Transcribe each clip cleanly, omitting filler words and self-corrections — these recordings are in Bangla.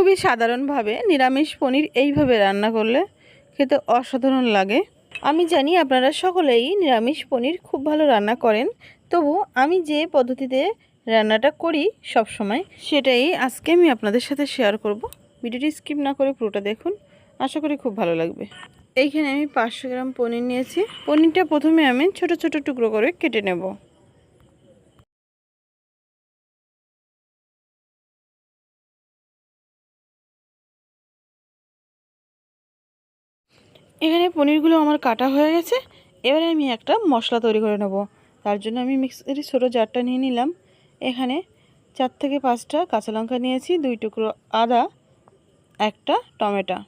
খুবই সাধারণভাবে নিরামিষ পনির এইভাবে রান্না করলে খেতে অসাধারণ লাগে। আমি জানি আপনারা সকলেই নিরামিষ পনির খুব ভালো রান্না করেন, তবু আমি যে পদ্ধতিতে রান্নাটা করি সব সময়, সেটাই আজকে আমি আপনাদের সাথে শেয়ার করব। ভিডিওটি স্কিপ না করে পুরোটা দেখুন, আশা করি খুব ভালো লাগবে। এইখানে আমি 500 গ্রাম পনির নিয়েছি। পনিরটা প্রথমে আমি ছোট ছোট টুকরো করে কেটে নেব। এখানে পনিরগুলো আমার কাটা হয়ে গেছে। এবারে আমি একটা মশলা তৈরি করে নেব। তার জন্য আমি মিক্সির ছোটো জারটা নিয়ে নিলাম। এখানে 4 থেকে 5টা কাঁচা লঙ্কা নিয়েছি, 2 টুকরো আদা, একটা টমেটো,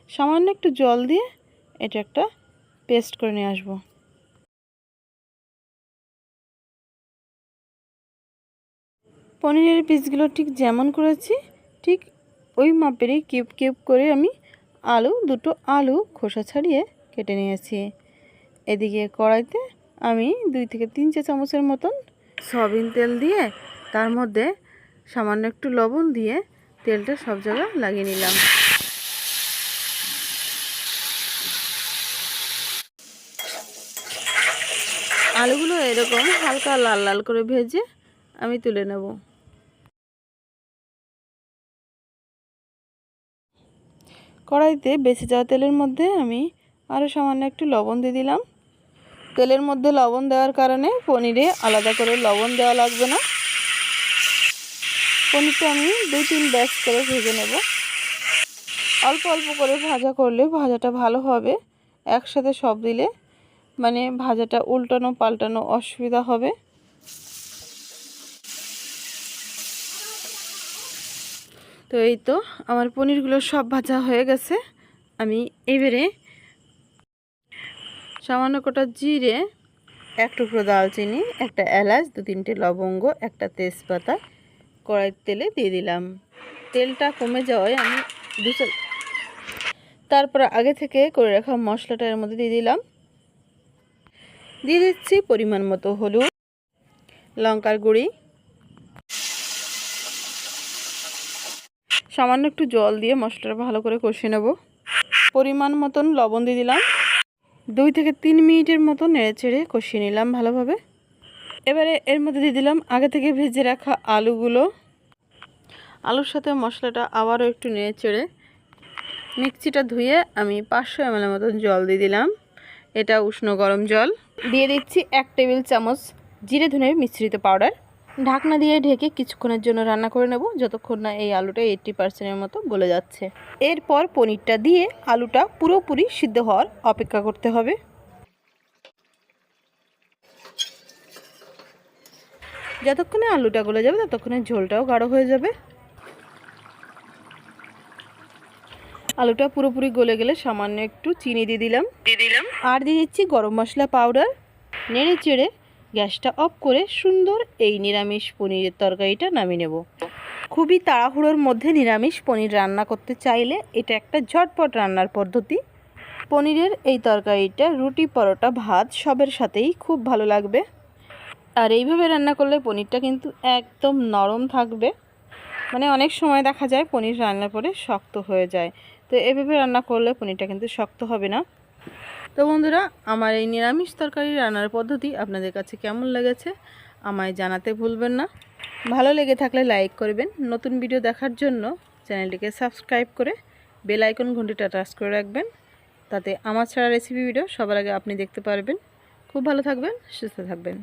সামান্য একটু জল দিয়ে এটা একটা পেস্ট করে নিয়ে আসবো। পনিরের পিসগুলো ঠিক যেমন করেছি ঠিক ওই মাপেরই কিউব কিউব করে আমি দুটো আলু খোসা ছাড়িয়ে কেটে নিয়েছি। এদিকে কড়াইতে আমি 2 থেকে 3 চা চামচের মতন সয়াবিন তেল দিয়ে তার মধ্যে সামান্য একটু লবণ দিয়ে তেলটা সব জায়গায় লাগিয়ে নিলাম। আলুগুলো এরকম হালকা লাল লাল করে ভেজে আমি তুলে নেব। কড়াইতে বেঁচে যাওয়া তেলের মধ্যে আমি আরও সামান্য একটু লবণ দিয়ে দিলাম। তেলের মধ্যে লবণ দেওয়ার কারণে পনিরে আলাদা করে লবণ দেওয়া লাগবে না। পনিরটা আমি 2-3 ব্যাচ করে ভেজে নেব। অল্প অল্প করে ভাজা করলে ভাজাটা ভালো হবে। একসাথে সব দিলে মানে ভাজাটা উল্টানো পাল্টানো অসুবিধা হবে। তো এই তো আমার পনিরগুলো সব ভাজা হয়ে গেছে। আমি এবারে সামান্য কটা জিরে, 1 টুকরো দালচিনি, একটা এলাচ, 2-3টে লবঙ্গ, একটা তেজপাতা কড়াইয়ের তেলে দিয়ে দিলাম। তেলটা কমে যাওয়ায় আমি তারপর আগে থেকে করে রাখা মশলাটা এর মধ্যে দিয়ে দিলাম। দিয়ে দিচ্ছি পরিমাণ মতো হলুদ, লঙ্কার গুঁড়ি, সামান্য একটু জল দিয়ে মশলাটা ভালো করে কষিয়ে নেব। পরিমাণ মতন লবণ দিয়ে দিলাম। 2 থেকে 3 মিনিটের মতো নেড়ে চেড়ে কষিয়ে নিলাম ভালোভাবে। এবারে এর মধ্যে দিয়ে দিলাম আগে থেকে ভেজে রাখা আলুগুলো। আলুর সাথে মশলাটা আবারও একটু নেড়ে চেড়ে মিক্সিটা ধুয়ে আমি 500 ml মতন জল দিয়ে দিলাম। এটা উষ্ণ গরম জল। দিয়ে দিচ্ছি 1 টেবিল চামচ জিরে ধনে মিশ্রিত পাউডার। ঢাকনা দিয়ে ঢেকে কিছুক্ষণের জন্য রান্না করে নেব, যতক্ষণ না এই আলুটা 80% মতো গলে যাচ্ছে। এরপর পনিরটা দিয়ে আলুটা পুরোপুরি সিদ্ধ হওয়ার অপেক্ষা করতে হবে। যতক্ষণে আলুটা গলে যাবে ততক্ষণে ঝোলটাও গাঢ় হয়ে যাবে। আলুটা পুরোপুরি গলে গেলে সামান্য একটু চিনি দিয়ে দিলাম আর দিয়ে দিচ্ছি গরম মশলা পাউডার। নেড়ে চেড়ে গ্যাসটা অফ করে সুন্দর এই নিরামিষ পনিরের তরকারিটা নামিয়ে নেব। খুবই তাড়াহুড়োর মধ্যে নিরামিষ পনির রান্না করতে চাইলে এটা একটা ঝটপট রান্নার পদ্ধতি। পনিরের এই তরকারিটা রুটি, পরোটা, ভাত সবের সাথেই খুব ভালো লাগবে। আর এইভাবে রান্না করলে পনিরটা কিন্তু একদম নরম থাকবে। মানে অনেক সময় দেখা যায় পনির রান্নার পরে শক্ত হয়ে যায়, তো এভাবে রান্না করলে পনিরটা কিন্তু শক্ত হবে না। তো বন্ধুরা, আমার এই নিরামিষ তরকারি রান্নার পদ্ধতি আপনাদের কাছে কেমন লেগেছে আমায় জানাতে ভুলবেন না। ভালো লেগে থাকলে লাইক করবেন। নতুন ভিডিও দেখার জন্য চ্যানেলটিকে সাবস্ক্রাইব করে বেল আইকন ঘন্টিটা টাচ করে রাখবেন, তাতে আমার ছাড়া রেসিপি ভিডিও সবার আগে আপনি দেখতে পারবেন। খুব ভালো থাকবেন, সুস্থ থাকবেন।